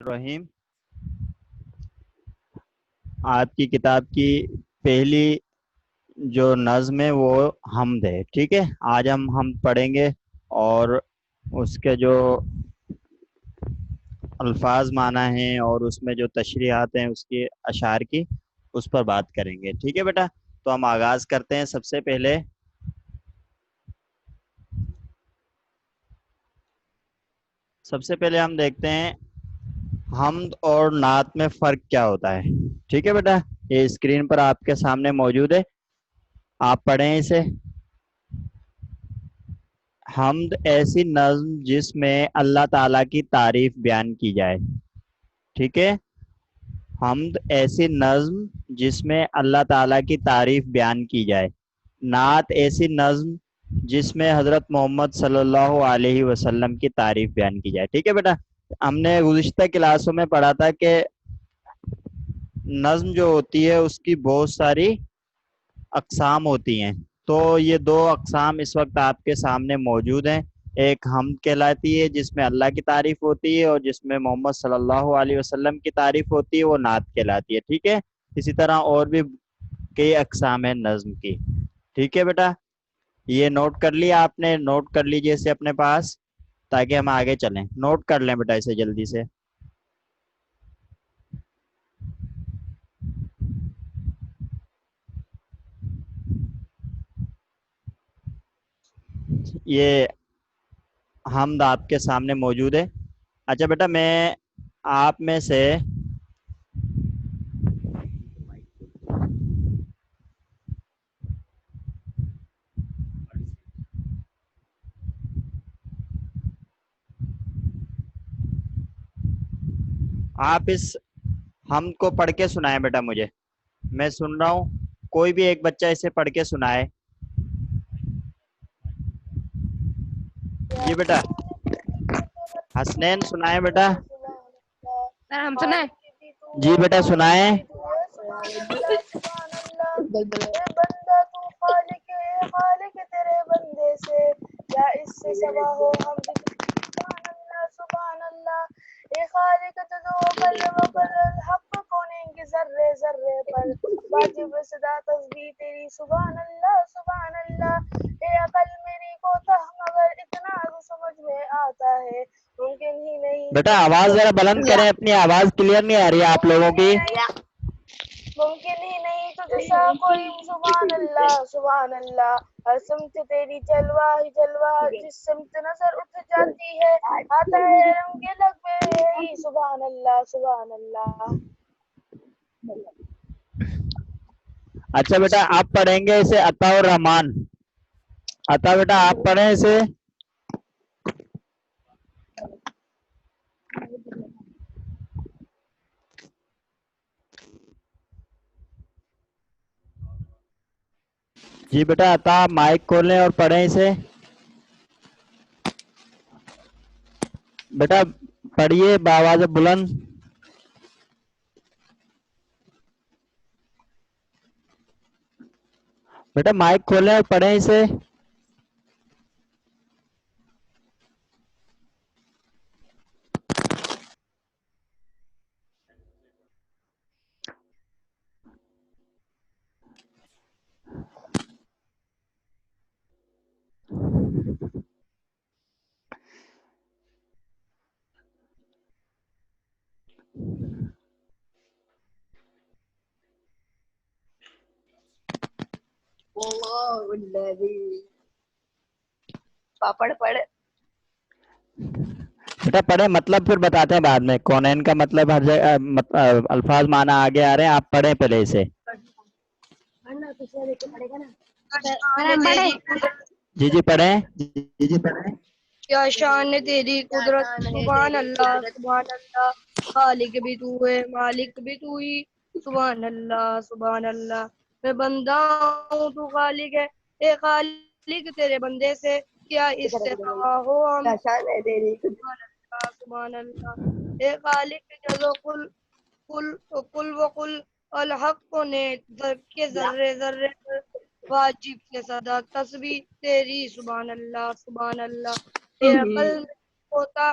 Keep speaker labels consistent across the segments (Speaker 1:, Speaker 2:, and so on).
Speaker 1: الرحیم آپ کی کتاب کی پہلی جو نظم ہے وہ حمد ہے. ٹھیک ہے, آج ہم حمد پڑھیں گے اور اس کے جو الفاظ معنی ہیں اور اس میں جو تشریحات ہیں اس کی اشعار کی, اس پر بات کریں گے. ٹھیک ہے بیٹا, تو ہم آغاز کرتے ہیں. سب سے پہلے ہم دیکھتے ہیں حمد اور نعت میں فرق کیا ہوتا ہے. ٹھیک ہے بیٹا, یہ اسکرین پر آپ کے سامنے موجود ہے, آپ پڑھیں اسے. حمد ایسی نظم جس میں اللہ تعالیٰ کی تعریف بیان کی جائے. ٹھیک ہے, حمد ایسی نظم جس میں اللہ تعالیٰ کی تعریف بیان کی جائے. نعت ایسی نظم جس میں حضرت محمد صلی اللہ علیہ وسلم کی تعریف بیان کی جائے. ٹھیک ہے بیٹا, ہم نے گزشتہ کلاسوں میں پڑھا تھا کہ نظم جو ہوتی ہے اس کی بہت ساری اقسام ہوتی ہیں. تو یہ دو اقسام اس وقت آپ کے سامنے موجود ہیں. ایک حمد کہلاتی ہے جس میں اللہ کی تعریف ہوتی ہے, اور جس میں محمد صلی اللہ علیہ وسلم کی تعریف ہوتی ہے وہ نعت کہلاتی ہے. ٹھیک ہے, اسی طرح اور بھی کئی اقسام ہیں نظم کی. ٹھیک ہے بیٹا, یہ نوٹ کر لیا آپ نے, نوٹ کر لیجئے اسے اپنے پاس تاکہ ہم آگے چلیں. نوٹ کر لیں بیٹا اسے جلدی سے. یہ حمد آپ کے سامنے موجود ہے. اچھا بیٹا, میں آپ میں سے آپ اس حمد کو پڑھ کے سنائیں بیٹا مجھے. میں سن رہا ہوں, کوئی بھی ایک بچہ اسے پڑھ کے سنائے. جی بیٹا, حسنین سنائیں بیٹا.
Speaker 2: ہم سنائیں.
Speaker 1: جی بیٹا سنائیں.
Speaker 3: سبحان اللہ اے بندہ تو خالق ہے, اے خالق تیرے بندے سے کیا اس سے سوا ہو ہم بھی. سبحان اللہ سبحان اللہ, اے خالق تجو قل وقل الحق کونین کی ذرے ذرے پر واجب صدا تسبیح تیری. سبحان اللہ, اے عقل میری کوتاہ مگر اتنا تو سمجھ میں آتا ہے ممکن ہی نہیں
Speaker 1: بیٹا
Speaker 3: تجھ
Speaker 1: آواز
Speaker 3: سے
Speaker 1: ذرا بلند کریں, اپنی آواز کلیئر نہیں آ رہی ہے آپ لوگوں کی.
Speaker 3: ممکن ہی نہیں تجھ سا کوئی. سبحان اللہ, ہر سمت تیری جلوہ ہی جلوہ, جس سمت نظر اٹھ جاتی ہے آتا ہے رنگ لب ہی. سبحان اللہ سبحان اللہ.
Speaker 1: اچھا بیٹا, آپ پڑھیں گے اسے عطا الرحمان. عطا بیٹا آپ پڑھیں اسے. جی بیٹا عطا, مائک کھولیں اور پڑھیں اسے. بیٹا پڑھیے بآواز بلند. بیٹا مائک کھولیں اور پڑھیں اسے.
Speaker 2: پاپڑ پڑھ.
Speaker 1: بیٹا پڑھیں, مطلب پھر بتاتے ہیں بعد میں. کونین کا مطلب ہر جگہ الفاظ معنی آگے آ رہے ہیں, آپ پڑھیں پہلے اسے. جی جی پڑھیں.
Speaker 2: کیا شان ہے تیری قدرت. سبحان اللہ سبحان اللہ, خالق بھی تو ہے مالک بھی تو ہی. سبحان اللہ سبحان اللہ, میں بندہ ہوں تو خالق ہے, اے خالق تیرے بندے سے کیا اس سے سوا ہو ہم. سبحان اللہ سبحان اللہ, اے خالق جزو کل وقل الحق نے کے ذرے ذرے پر واجب کے صدا تسبیح تیری. سبحان اللہ سبحان اللہ, اے عقل ہوتا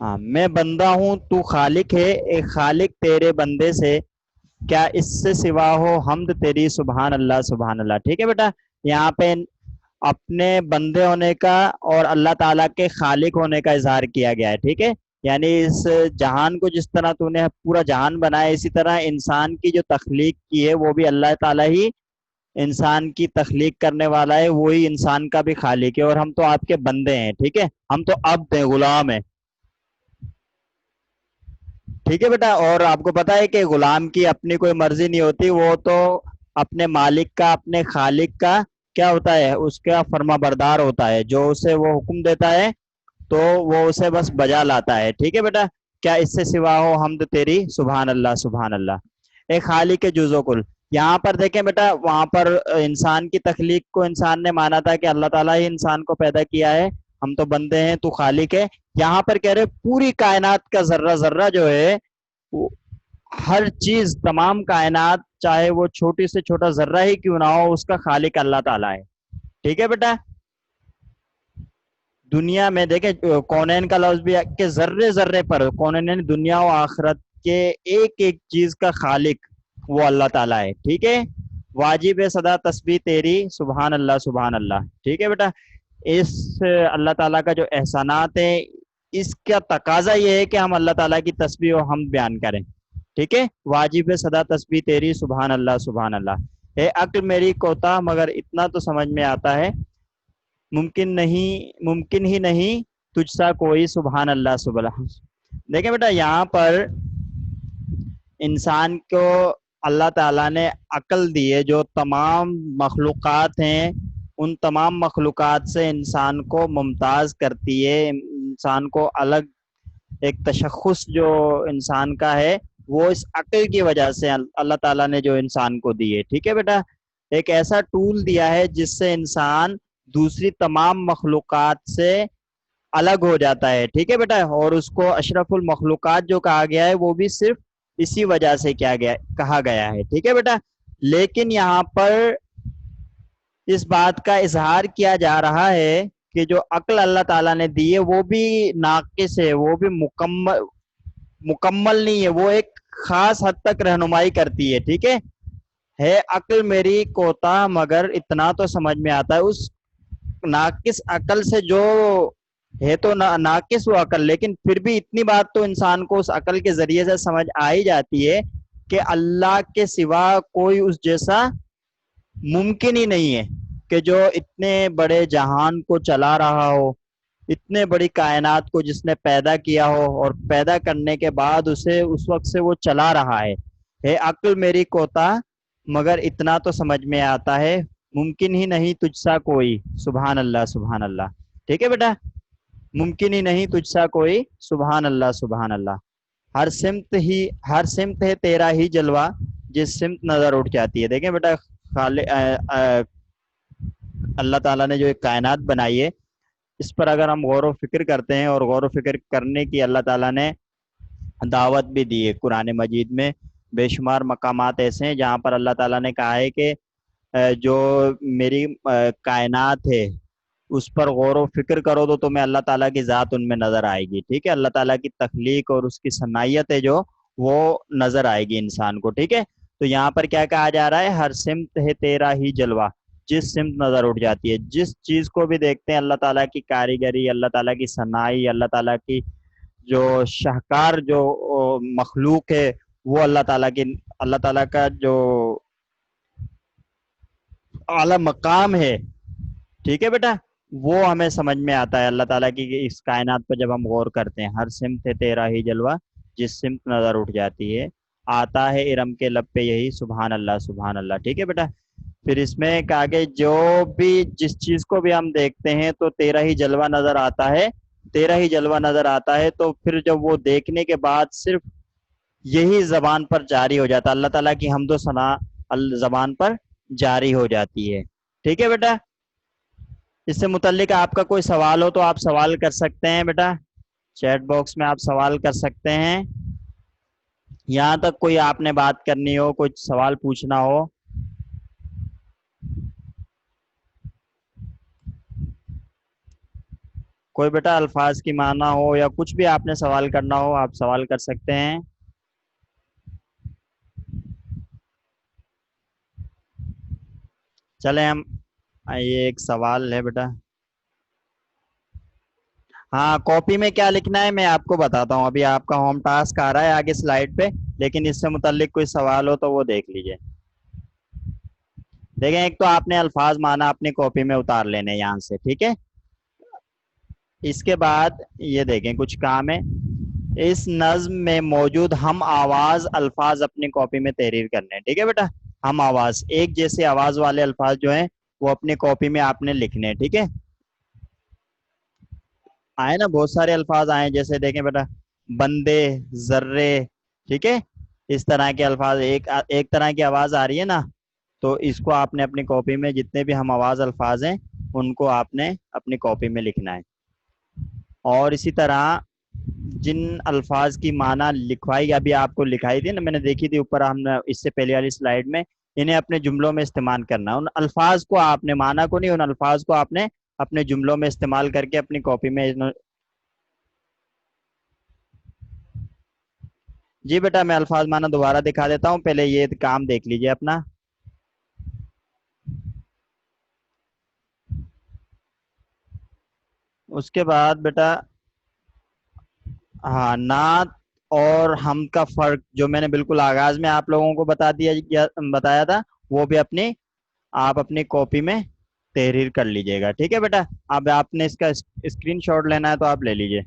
Speaker 1: ہاں میں بندہ ہوں تو خالق ہے، اے خالق تیرے بندے سے کیا اس سے سوا ہو حمد تیری سبحان اللہ سبحان اللہ. ٹھیک ہے بیٹا، یہاں پہ اپنے بندے ہونے کا اور اللہ تعالیٰ کے خالق ہونے کا اظہار کیا گیا ہے. ٹھیک ہے، یعنی اس جہان کو جس طرح تو نے پورا جہان بنایا، اسی طرح انسان کی جو تخلیق کی ہے وہ بھی اللہ تعالیٰ ہی انسان کی تخلیق کرنے والا ہے، وہی انسان کا بھی خالق ہے، اور ہم تو آپ کے بندے ہیں. ٹھیک ہے، ہم تو عبد ہیں، غلام ہیں. ٹھیک ہے بیٹا، اور آپ کو پتا ہے کہ غلام کی اپنی کوئی مرضی نہیں ہوتی، وہ تو اپنے مالک کا، اپنے خالق کا کیا ہوتا ہے، اس کا فرما بردار ہوتا ہے. جو اسے وہ حکم دیتا ہے تو وہ اسے بس بجا لاتا ہے. ٹھیک ہے بیٹا، کیا اس سے سوا ہو حمد تیری سبحان اللہ سبحان اللہ. ایک خالق کے جز و کل. یہاں پر دیکھیں بیٹا، وہاں پر انسان کی تخلیق کو انسان نے مانا تھا کہ اللہ تعالیٰ ہی انسان کو پیدا کیا ہے، ہم تو بندے ہیں تو خالق ہے. یہاں پر کہہ رہے پوری کائنات کا ذرہ ذرہ جو ہے، ہر چیز، تمام کائنات، چاہے وہ چھوٹی سے چھوٹا ذرہ ہی کیوں نہ ہو، اس کا خالق اللہ تعالیٰ ہے. ٹھیک ہے بیٹا، دنیا میں دیکھیں کونین کا لفظ بھی ہے کہ ذرے ذرے پر کونین، دنیا و آخرت کے ایک ایک چیز کا خالق وہ اللہ تعالیٰ ہے. ٹھیک ہے، واجب ہے صدا تسبیح تیری سبحان اللہ سبحان اللہ. ٹھیک ہے بیٹا، اس اللہ تعالیٰ کا جو احسانات ہے، اس کا تقاضا یہ ہے کہ ہم اللہ تعالیٰ کی تسبیح و حمد بیان کریں. ٹھیک ہے، واجب ہے صدا تسبیح تیری سبحان اللہ سبحان اللہ. اے عقل میری کوتا مگر اتنا تو سمجھ میں آتا ہے، ممکن ہی نہیں تجھ سا کوئی سبحان اللہ سبحان اللہ. دیکھیں بیٹا، یہاں پر انسان کو اللہ تعالیٰ نے عقل دی ہے، جو تمام مخلوقات ہیں ان تمام مخلوقات سے انسان کو ممتاز کرتی ہے. انسان کو الگ ایک تشخص جو انسان کا ہے وہ اس عقل کی وجہ سے اللہ تعالیٰ نے جو انسان کو دی ہے. ٹھیک ہے بیٹا، ایک ایسا ٹول دیا ہے جس سے انسان دوسری تمام مخلوقات سے الگ ہو جاتا ہے. ٹھیک ہے بیٹا، اور اس کو اشرف المخلوقات جو کہا گیا ہے وہ بھی صرف اسی وجہ سے کہا گیا ہے. ٹھیک ہے بیٹا، لیکن یہاں پر اس بات کا اظہار کیا جا رہا ہے کہ جو عقل اللہ تعالیٰ نے دی ہے وہ بھی ناقص ہے، وہ بھی مکمل نہیں ہے، وہ ایک خاص حد تک رہنمائی کرتی ہے. ٹھیک ہے عقل میری کوتا مگر اتنا تو سمجھ میں آتا ہے. اس ناقص عقل سے جو ہے تو ناقص وہ عقل، لیکن پھر بھی اتنی بات تو انسان کو اس عقل کے ذریعے سے سمجھ آ ہی جاتی ہے کہ اللہ کے سوا کوئی اس جیسا ممکن ہی نہیں ہے کہ جو اتنے بڑے جہان کو چلا رہا ہو، اتنے بڑی کائنات کو جس نے پیدا کیا ہو اور پیدا کرنے کے بعد اسے اس وقت سے وہ چلا رہا ہے. ہے عقل میری کوتا مگر اتنا تو سمجھ میں آتا ہے، ممکن ہی نہیں تجھ سا کوئی سبحان اللہ سبحان اللہ. ٹھیک ہے بیٹا، ممکن ہی نہیں تجھ سا کوئی سبحان اللہ سبحان اللہ. ہر سمت ہے تیرا ہی جلوہ، جس سمت نظر اٹھ جاتی ہے. دیکھیں بیٹا، اللہ تعالیٰ نے جو ایک کائنات بنائی ہے، اس پر اگر ہم غور و فکر کرتے ہیں، اور غور و فکر کرنے کی اللہ تعالیٰ نے دعوت بھی دی ہے قرآن مجید میں. بے شمار مقامات ایسے ہیں جہاں پر اللہ تعالیٰ نے کہا ہے کہ جو میری کائنات ہے اس پر غور و فکر کرو تو تمہیں اللہ تعالیٰ کی ذات ان میں نظر آئے گی. ٹھیک ہے، اللہ تعالیٰ کی تخلیق اور اس کی صنعت ہے جو وہ نظر آئے گی انسان کو. ٹھیک ہے، تو یہاں پر کیا کہا جا رہا ہے، ہر سمت ہے تیرا ہی جلوہ، جس سمت نظر اٹھ جاتی ہے. جس چیز کو بھی دیکھتے ہیں اللہ تعالیٰ کی کاریگری، اللہ تعالیٰ کی صنائی، اللہ تعالیٰ کی جو شاہکار جو مخلوق ہے وہ اللہ تعالیٰ کا جو اعلیٰ مقام ہے. ٹھیک ہے بیٹا، وہ ہمیں سمجھ میں آتا ہے اللہ تعالیٰ کی اس کائنات پر جب ہم غور کرتے ہیں. ہر سمت ہے تیرا ہی جلوہ، جس سمت نظر اٹھ جاتی ہے، آتا ہے ارم کے لب پہ یہی سبحان اللہ سبحان اللہ. ٹھیک ہے بیٹا، پھر اس میں کہ آگے جو بھی جس چیز کو بھی ہم دیکھتے ہیں تو تیرا ہی جلوہ نظر آتا ہے، تیرا ہی جلوہ نظر آتا ہے. تو پھر جب وہ دیکھنے کے بعد صرف یہی زبان پر جاری ہو جاتا ہے، اللہ تعالیٰ کی حمد و ثنا زبان پر جاری ہو جاتی ہے. ٹھیک ہے بیٹا، اس سے متعلق آپ کا کوئی سوال ہو تو آپ سوال کر سکتے ہیں بیٹا، چیٹ باکس میں آپ سوال کر سکتے ہیں. یہاں تک کوئی آپ نے بات کرنی ہو، کوئی سوال پوچھنا ہو. کوئی بیٹا الفاظ کی معنی ہو یا کچھ بھی آپ نے سوال کرنا ہو آپ سوال کر سکتے ہیں. چلیں ہم یہ ایک سوال ہے بیٹا. ہاں کاپی میں کیا لکھنا ہے میں آپ کو بتاتا ہوں. ابھی آپ کا ہوم ٹاسک آ رہا ہے آگے سلائڈ پہ, لیکن اس سے متعلق کوئی سوال ہو تو وہ دیکھ لیجئے. دیکھیں ایک تو آپ نے الفاظ معنی اپنی کاپی میں اتار لینے یہاں سے, ٹھیک ہے. اس کے بعد یہ دیکھیں کچھ کام ہے. اس نظم میں موجود ہم آواز الفاظ اپنی کاپی میں تحریر کرنے ہیں, ٹھیک ہے بیٹا. ہم آواز, ایک جیسے آواز والے الفاظ جو ہیں وہ اپنی کاپی میں آپ نے لکھنے ہیں, ٹھیک ہے. آئے نا بہت سارے الفاظ آئے, جیسے دیکھیں بیٹا بندے, ذرے, ٹھیک ہے. اس طرح کے الفاظ, ایک طرح کی آواز آ رہی ہے نا, تو اس کو آپ نے اپنی کاپی میں جتنے بھی ہم آواز الفاظ ہیں ان کو آپ نے اپنی کاپی میں لکھنا ہے. اور اسی طرح جن الفاظ کی معنی لکھوائی ابھی آپ کو لکھائی تھی نا, میں نے دیکھی تھی اوپر, ہم نے اس سے پہلے والی سلائیڈ میں, انہیں اپنے جملوں میں استعمال کرنا. ان الفاظ کو آپ نے, معنی کو نہیں, ان الفاظ کو آپ نے اپنے جملوں میں استعمال کر کے اپنی کاپی میں. جی بیٹا میں الفاظ معنی دوبارہ دکھا دیتا ہوں, پہلے یہ کام دیکھ لیجئے اپنا. اس کے بعد بیٹا ہاں نعت اور حمد کا فرق جو میں نے بالکل آغاز میں آپ لوگوں کو بتایا تھا, وہ بھی آپ اپنی کاپی میں تحریر کر لیجئے گا, ٹھیک ہے بیٹا. اب آپ نے اس کا اسکرین شاٹ لینا ہے تو آپ لے لیجئے.